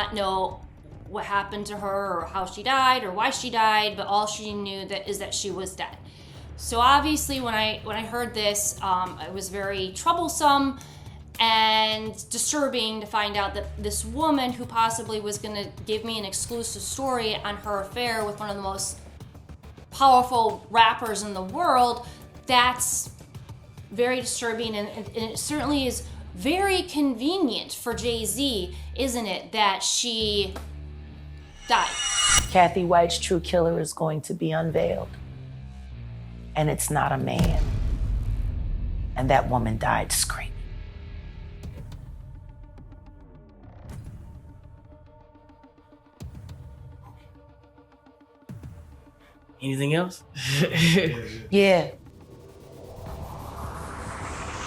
Not know what happened to her or how she died or why she died, but all she knew is that she was dead. So obviously when I heard this, it was very troublesome and disturbing to find out that this woman who possibly was going to give me an exclusive story on her affair with one of the most powerful rappers in the world, that's very disturbing, and it certainly is very convenient for Jay-Z, isn't it, that she died. Cathy White's true killer is going to be unveiled. And it's not a man. And that woman died screaming. Anything else? Yeah.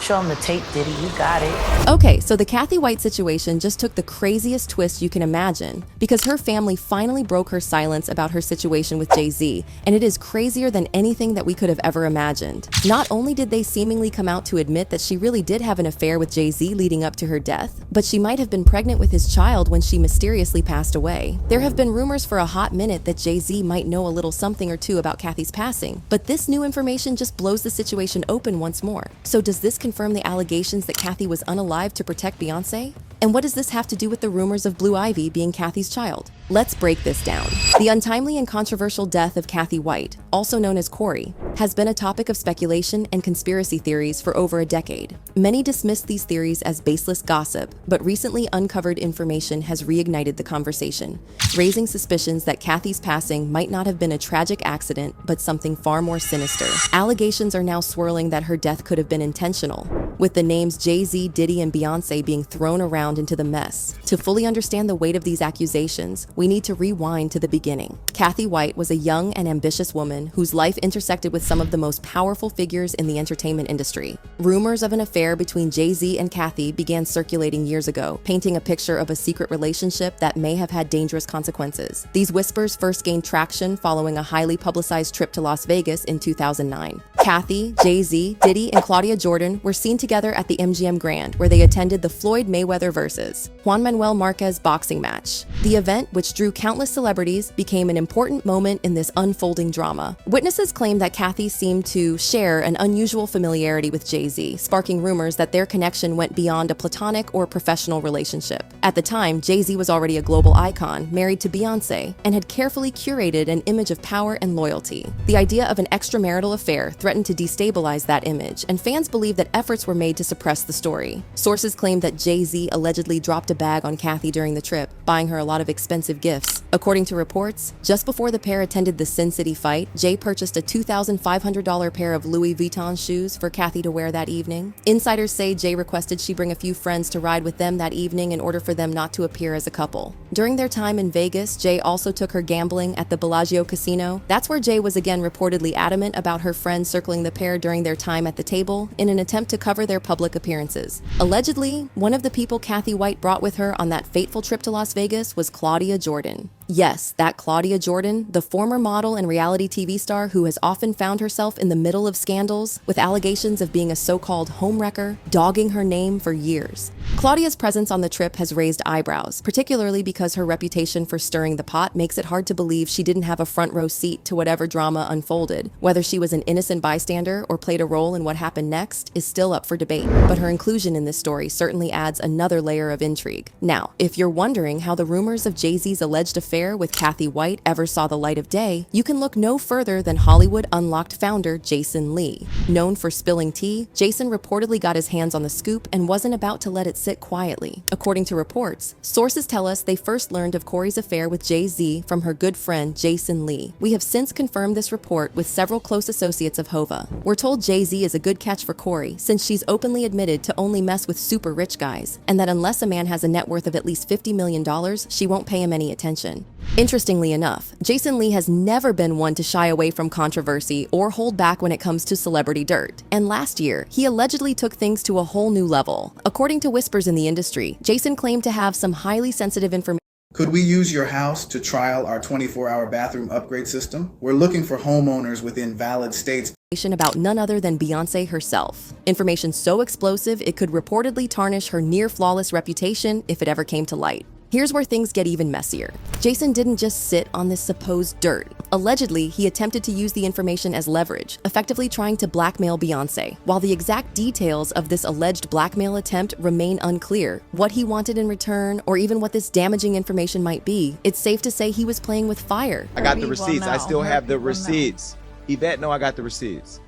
Show him the tape, Diddy. You got it. Okay, so the Cathy White situation just took the craziest twist you can imagine, because her family finally broke her silence about her situation with Jay-Z, and it is crazier than anything that we could have ever imagined. Not only did they seemingly come out to admit that she really did have an affair with Jay-Z leading up to her death, but she might have been pregnant with his child when she mysteriously passed away. There have been rumors for a hot minute that Jay-Z might know a little something or two about Cathy's passing, but this new information just blows the situation open once more. So does this confirm the allegations that Cathy was unalive to protect Beyonce? And what does this have to do with the rumors of Blue Ivy being Cathy's child? Let's break this down. The untimely and controversial death of Cathy White, also known as Corey, has been a topic of speculation and conspiracy theories for over a decade. Many dismissed these theories as baseless gossip, but recently uncovered information has reignited the conversation, raising suspicions that Cathy's passing might not have been a tragic accident, but something far more sinister. Allegations are now swirling that her death could have been intentional, with the names Jay-Z, Diddy, and Beyonce being thrown around into the mess. To fully understand the weight of these accusations, we need to rewind to the beginning. Cathy White was a young and ambitious woman whose life intersected with some of the most powerful figures in the entertainment industry. Rumors of an affair between Jay-Z and Cathy began circulating years ago, painting a picture of a secret relationship that may have had dangerous consequences. These whispers first gained traction following a highly publicized trip to Las Vegas in 2009. Cathy, Jay-Z, Diddy, and Claudia Jordan were seen together at the MGM Grand, where they attended the Floyd Mayweather vs. Juan Manuel Marquez boxing match. The event, which drew countless celebrities, became an important moment in this unfolding drama. Witnesses claim that Cathy seemed to share an unusual familiarity with Jay-Z, sparking rumors that their connection went beyond a platonic or professional relationship. At the time, Jay-Z was already a global icon, married to Beyonce, and had carefully curated an image of power and loyalty. The idea of an extramarital affair threatened to destabilize that image, and fans believe that efforts were made to suppress the story. Sources claim that Jay-Z allegedly dropped a bag on Cathy during the trip, buying her a lot of expensive gifts. According to reports, just before the pair attended the Sin City fight, Jay purchased a $2,500 pair of Louis Vuitton shoes for Cathy to wear that evening. Insiders say Jay requested she bring a few friends to ride with them that evening in order for them not to appear as a couple. During their time in Vegas, Jay also took her gambling at the Bellagio Casino. That's where Jay was again reportedly adamant about her friends circling the pair during their time at the table in an attempt to cover their public appearances. Allegedly, one of the people Cathy White brought with her on that fateful trip to Las Vegas was Claudia Jordan. Yes, that Claudia Jordan, the former model and reality TV star who has often found herself in the middle of scandals, with allegations of being a so-called homewrecker, dogging her name for years. Claudia's presence on the trip has raised eyebrows, particularly because her reputation for stirring the pot makes it hard to believe she didn't have a front row seat to whatever drama unfolded. Whether she was an innocent bystander or played a role in what happened next is still up for debate, but her inclusion in this story certainly adds another layer of intrigue. Now, if you're wondering how the rumors of Jay-Z's alleged affair with Cathy White ever saw the light of day, you can look no further than Hollywood Unlocked founder Jason Lee. Known for spilling tea, Jason reportedly got his hands on the scoop and wasn't about to let it sit quietly. According to reports, sources tell us they first learned of Corey's affair with Jay-Z from her good friend Jason Lee. We have since confirmed this report with several close associates of Hova. We're told Jay-Z is a good catch for Corey, since she's openly admitted to only mess with super rich guys, and that unless a man has a net worth of at least $50 million, she won't pay him any attention. Interestingly enough, Jason Lee has never been one to shy away from controversy or hold back when it comes to celebrity dirt. And last year, he allegedly took things to a whole new level. According to whispers in the industry, Jason claimed to have some highly sensitive information. Could we use your house to trial our 24-hour bathroom upgrade system? We're looking for homeowners within valid states About none other than Beyonce herself. Information so explosive it could reportedly tarnish her near-flawless reputation if it ever came to light. Here's where things get even messier. Jason didn't just sit on this supposed dirt. Allegedly, he attempted to use the information as leverage, effectively trying to blackmail Beyoncé. While the exact details of this alleged blackmail attempt remain unclear, what he wanted in return, or even what this damaging information might be, it's safe to say he was playing with fire. I got the receipts. I still have the receipts. Yvette, no, I got the receipts.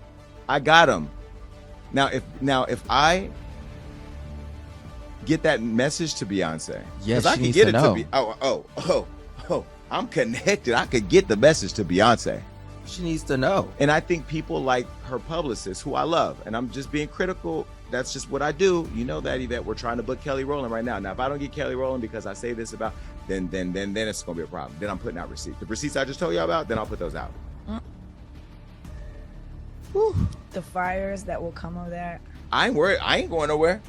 I got them. Now, if I get that message to Beyonce, Yes, I she can needs get to it know. to be. I'm connected. I could get the message to Beyonce, She needs to know. and I think people like her publicist, who I love, and I'm just being critical. That's just what I do. You know that, Yvette. We're trying to book Kelly Rowland right now. Now, if I don't get Kelly Rowland because I say this about, then it's gonna be a problem. Then I'm putting out receipts. The receipts I just told you about, then I'll put those out. The fires that will come of that. I ain't worried. I ain't going nowhere.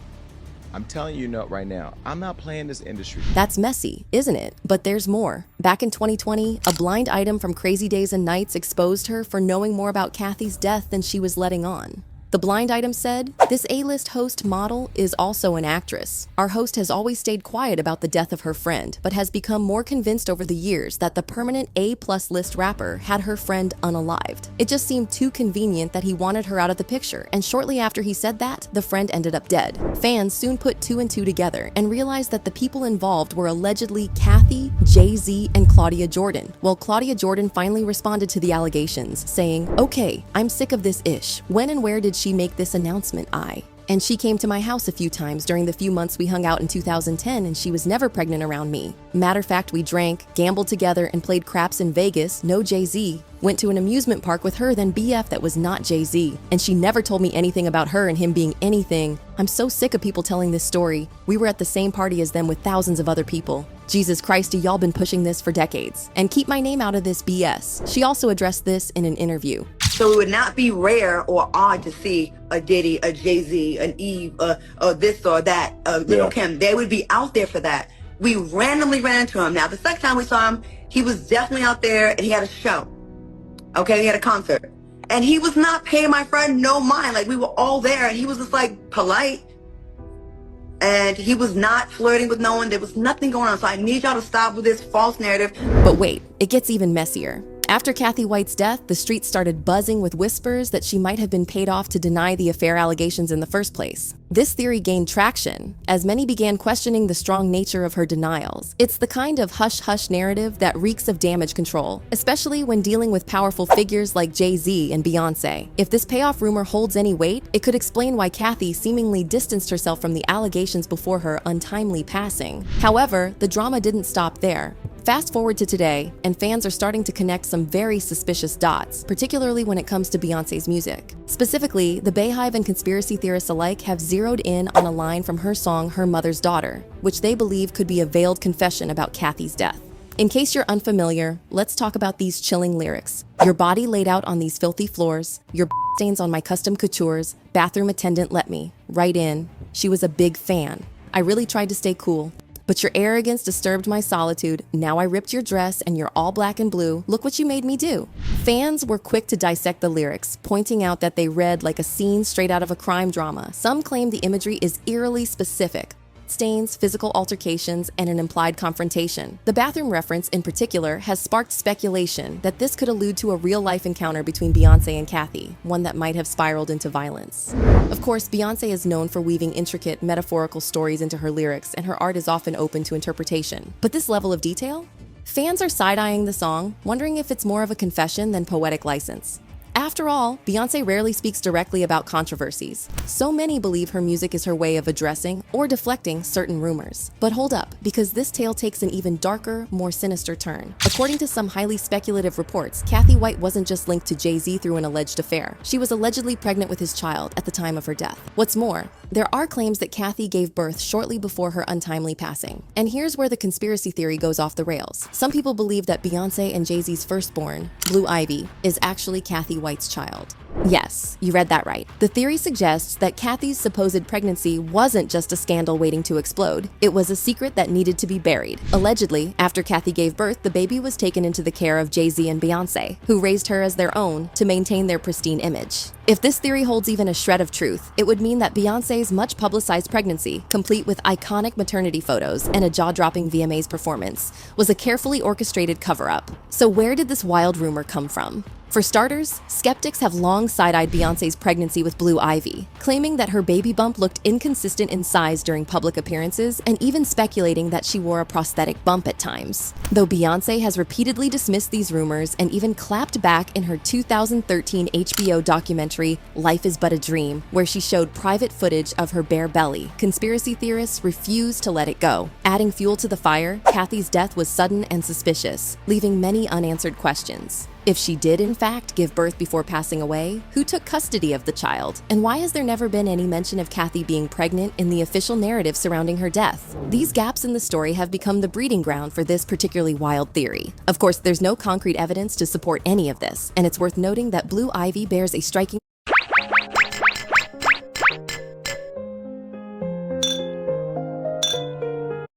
I'm telling you right now, I'm not playing this industry. That's messy, isn't it? But there's more. Back in 2020, a blind item from Crazy Days and Nights exposed her for knowing more about Cathy's death than she was letting on. The blind item said, "This A-list host model is also an actress. Our host has always stayed quiet about the death of her friend, but has become more convinced over the years that the permanent A+ list rapper had her friend unalived. It just seemed too convenient that he wanted her out of the picture, and shortly after he said that, the friend ended up dead." Fans soon put two and two together and realized that the people involved were allegedly Cathy, Jay-Z, and Claudia Jordan. Well, Claudia Jordan finally responded to the allegations, saying, "Okay, I'm sick of this ish. When and where did she make this announcement? And she came to my house a few times during the few months we hung out in 2010, and she was never pregnant around me. Matter of fact, we drank, gambled together, and played craps in Vegas, no Jay-Z. Went to an amusement park with her, then BF that was not Jay-Z. And she never told me anything about her and him being anything. I'm so sick of people telling this story. We were at the same party as them with thousands of other people. Jesus Christ, y'all been pushing this for decades. And keep my name out of this BS." She also addressed this in an interview. So it would not be rare or odd to see a Diddy, a Jay-Z, an Eve, this or that, Lil' Kim. They would be out there for that. We randomly ran into him. Now, the second time we saw him, he was definitely out there and he had a show. Okay, he had a concert. And he was not paying my friend no mind. Like, we were all there and he was just like polite. And he was not flirting with no one. There was nothing going on. So I need y'all to stop with this false narrative. But wait, it gets even messier. After Cathy White's death, the streets started buzzing with whispers that she might have been paid off to deny the affair allegations in the first place. This theory gained traction, as many began questioning the strong nature of her denials. It's the kind of hush-hush narrative that reeks of damage control, especially when dealing with powerful figures like Jay-Z and Beyoncé. If this payoff rumor holds any weight, it could explain why Cathy seemingly distanced herself from the allegations before her untimely passing. However, the drama didn't stop there. Fast forward to today, and fans are starting to connect some very suspicious dots, particularly when it comes to Beyoncé's music. Specifically, the Bayhive and conspiracy theorists alike have zeroed in on a line from her song Her Mother's Daughter, which they believe could be a veiled confession about Cathy's death. In case you're unfamiliar, let's talk about these chilling lyrics. "Your body laid out on these filthy floors, your stains on my custom coutures, bathroom attendant let me, right in. She was a big fan. I really tried to stay cool. But your arrogance disturbed my solitude. Now I ripped your dress and you're all black and blue. Look what you made me do." Fans were quick to dissect the lyrics, pointing out that they read like a scene straight out of a crime drama. Some claim the imagery is eerily specific. Stains, physical altercations, and an implied confrontation. The bathroom reference, in particular, has sparked speculation that this could allude to a real-life encounter between Beyoncé and Cathy, one that might have spiraled into violence. Of course, Beyoncé is known for weaving intricate, metaphorical stories into her lyrics, and her art is often open to interpretation. But this level of detail? Fans are side-eyeing the song, wondering if it's more of a confession than poetic license. After all, Beyoncé rarely speaks directly about controversies. So many believe her music is her way of addressing or deflecting certain rumors. But hold up, because this tale takes an even darker, more sinister turn. According to some highly speculative reports, Cathy White wasn't just linked to Jay-Z through an alleged affair. She was allegedly pregnant with his child at the time of her death. What's more, there are claims that Cathy gave birth shortly before her untimely passing. And here's where the conspiracy theory goes off the rails. Some people believe that Beyoncé and Jay-Z's firstborn, Blue Ivy, is actually Cathy White's child. Yes, you read that right. The theory suggests that Cathy's supposed pregnancy wasn't just a scandal waiting to explode. It was a secret that needed to be buried. Allegedly, after Cathy gave birth, the baby was taken into the care of Jay-Z and Beyoncé, who raised her as their own to maintain their pristine image. If this theory holds even a shred of truth, it would mean that Beyoncé's much publicized pregnancy, complete with iconic maternity photos and a jaw-dropping VMAs performance, was a carefully orchestrated cover-up. So where did this wild rumor come from? For starters, skeptics have long side-eyed Beyoncé's pregnancy with Blue Ivy, claiming that her baby bump looked inconsistent in size during public appearances and even speculating that she wore a prosthetic bump at times. Though Beyoncé has repeatedly dismissed these rumors and even clapped back in her 2013 HBO documentary Life is But a Dream, where she showed private footage of her bare belly, conspiracy theorists refuse to let it go. Adding fuel to the fire, Cathy's death was sudden and suspicious, leaving many unanswered questions. If she did, in fact, give birth before passing away, who took custody of the child? And why has there never been any mention of Cathy being pregnant in the official narrative surrounding her death? These gaps in the story have become the breeding ground for this particularly wild theory. Of course, there's no concrete evidence to support any of this, and it's worth noting that Blue Ivy bears a striking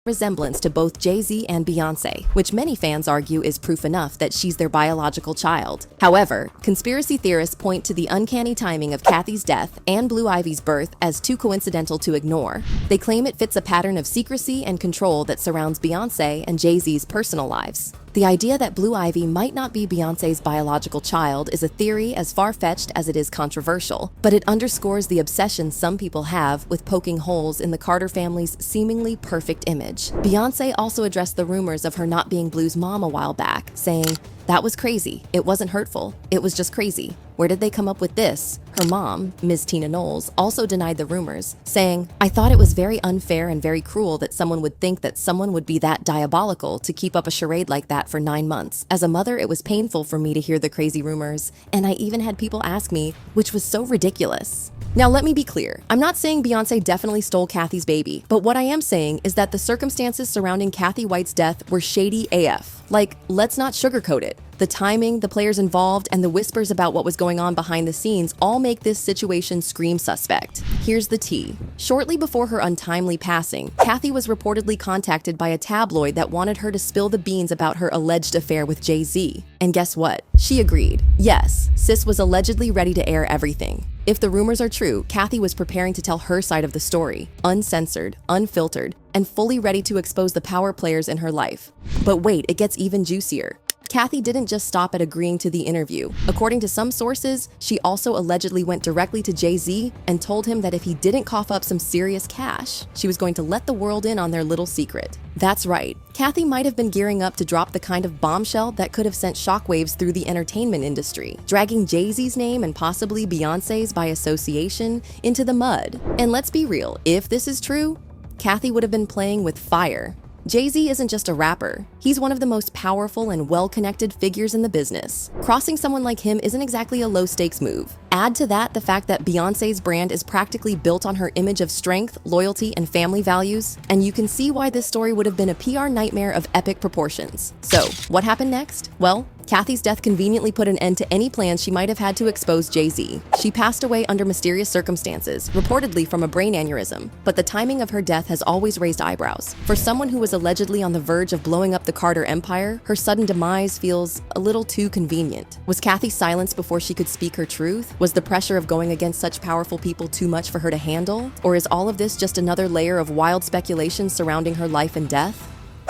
resemblance to both Jay-Z and Beyoncé, which many fans argue is proof enough that she's their biological child. However, conspiracy theorists point to the uncanny timing of Cathy's death and Blue Ivy's birth as too coincidental to ignore. They claim it fits a pattern of secrecy and control that surrounds Beyoncé and Jay-Z's personal lives. The idea that Blue Ivy might not be Beyoncé's biological child is a theory as far-fetched as it is controversial, but it underscores the obsession some people have with poking holes in the Carter family's seemingly perfect image. Beyoncé also addressed the rumors of her not being Blue's mom a while back, saying, "That was crazy. It wasn't hurtful. It was just crazy. Where did they come up with this?" Her mom, Ms. Tina Knowles, also denied the rumors, saying, "I thought it was very unfair and very cruel that someone would think that someone would be that diabolical to keep up a charade like that for 9 months. As a mother, it was painful for me to hear the crazy rumors, and I even had people ask me, which was so ridiculous." Now, let me be clear. I'm not saying Beyoncé definitely stole Cathy's baby, but what I am saying is that the circumstances surrounding Cathy White's death were shady AF. Like, let's not sugarcoat it. The timing, the players involved, and the whispers about what was going on behind the scenes all make this situation scream suspect. Here's the tea. Shortly before her untimely passing, Cathy was reportedly contacted by a tabloid that wanted her to spill the beans about her alleged affair with Jay-Z. And guess what? She agreed. Yes, sis was allegedly ready to air everything. If the rumors are true, Cathy was preparing to tell her side of the story, uncensored, unfiltered, and fully ready to expose the power players in her life. But wait, it gets even juicier. Cathy didn't just stop at agreeing to the interview. According to some sources, she also allegedly went directly to Jay-Z and told him that if he didn't cough up some serious cash, she was going to let the world in on their little secret. That's right. Cathy might have been gearing up to drop the kind of bombshell that could have sent shockwaves through the entertainment industry, dragging Jay-Z's name and possibly Beyoncé's by association into the mud. And let's be real, if this is true, Cathy would have been playing with fire. Jay-Z isn't just a rapper. He's one of the most powerful and well-connected figures in the business. Crossing someone like him isn't exactly a low-stakes move. Add to that the fact that Beyoncé's brand is practically built on her image of strength, loyalty, and family values, and you can see why this story would have been a PR nightmare of epic proportions. So, what happened next? Well, Cathy's death conveniently put an end to any plans she might have had to expose Jay-Z. She passed away under mysterious circumstances, reportedly from a brain aneurysm, but the timing of her death has always raised eyebrows. For someone who was allegedly on the verge of blowing up the Carter empire, her sudden demise feels a little too convenient. Was Cathy silenced before she could speak her truth? Was the pressure of going against such powerful people too much for her to handle? Or is all of this just another layer of wild speculation surrounding her life and death?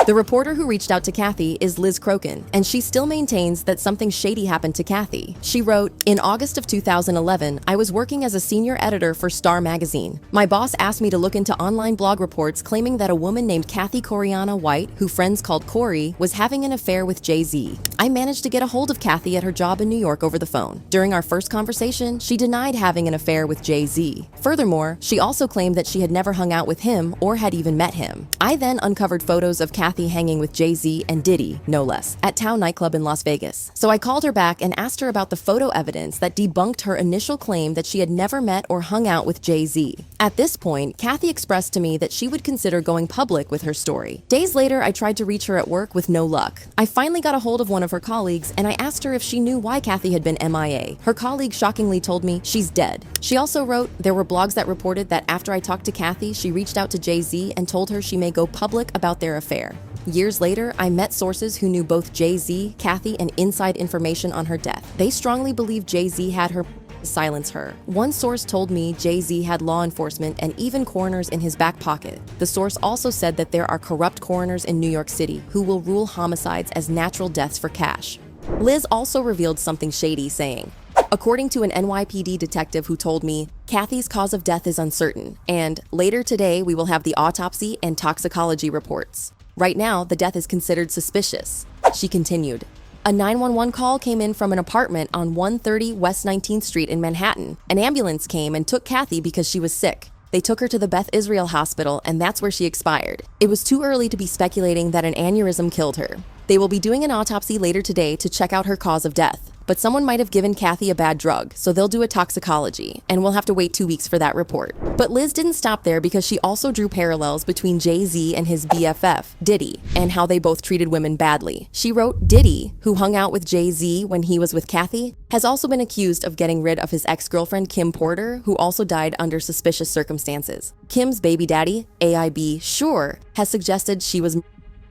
The reporter who reached out to Cathy is Liz Crokin, and she still maintains that something shady happened to Cathy. She wrote, "In August of 2011, I was working as a senior editor for Star magazine. My boss asked me to look into online blog reports claiming that a woman named Cathy White, who friends called Corey, was having an affair with Jay-Z. I managed to get a hold of Cathy at her job in New York over the phone. During our first conversation, she denied having an affair with Jay-Z. Furthermore, she also claimed that she had never hung out with him or had even met him. I then uncovered photos of Cathy Cathy hanging with Jay-Z and Diddy, no less, at Town nightclub in Las Vegas. So I called her back and asked her about the photo evidence that debunked her initial claim that she had never met or hung out with Jay-Z. At this point, Cathy expressed to me that she would consider going public with her story. Days later, I tried to reach her at work with no luck. I finally got a hold of one of her colleagues and I asked her if she knew why Cathy had been MIA. Her colleague shockingly told me she's dead. She also wrote, there were blogs that reported that after I talked to Cathy, she reached out to Jay-Z and told her she may go public about their affair. Years later, I met sources who knew both Jay-Z, Cathy, and inside information on her death. They strongly believe Jay-Z had her silence her. One source told me Jay-Z had law enforcement and even coroners in his back pocket. The source also said that there are corrupt coroners in New York City who will rule homicides as natural deaths for cash. Liz also revealed something shady, saying, according to an NYPD detective who told me, Cathy's cause of death is uncertain, and later today we will have the autopsy and toxicology reports. Right now, the death is considered suspicious. She continued, a 911 call came in from an apartment on 130 West 19th Street in Manhattan. An ambulance came and took Cathy because she was sick. They took her to the Beth Israel Hospital, and that's where she expired. It was too early to be speculating that an aneurysm killed her. They will be doing an autopsy later today to check out her cause of death. But someone might have given Cathy a bad drug, so they'll do a toxicology, and we'll have to wait 2 weeks for that report. But Liz didn't stop there because she also drew parallels between Jay-Z and his BFF, Diddy, and how they both treated women badly. She wrote, Diddy, who hung out with Jay-Z when he was with Cathy, has also been accused of getting rid of his ex-girlfriend Kim Porter, who also died under suspicious circumstances. Kim's baby daddy, AIB Sure, has suggested she was,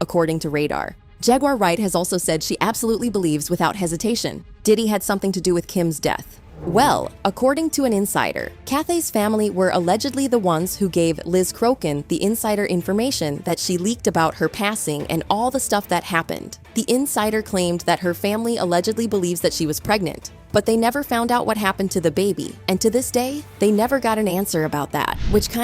according to Radar. Jaguar Wright has also said she absolutely believes without hesitation Diddy had something to do with Kim's death. Well, according to an insider, Cathy's family were allegedly the ones who gave Liz Crokin the insider information that she leaked about her passing and all the stuff that happened. The insider claimed that her family allegedly believes that she was pregnant, but they never found out what happened to the baby, and to this day, they never got an answer about that, which kind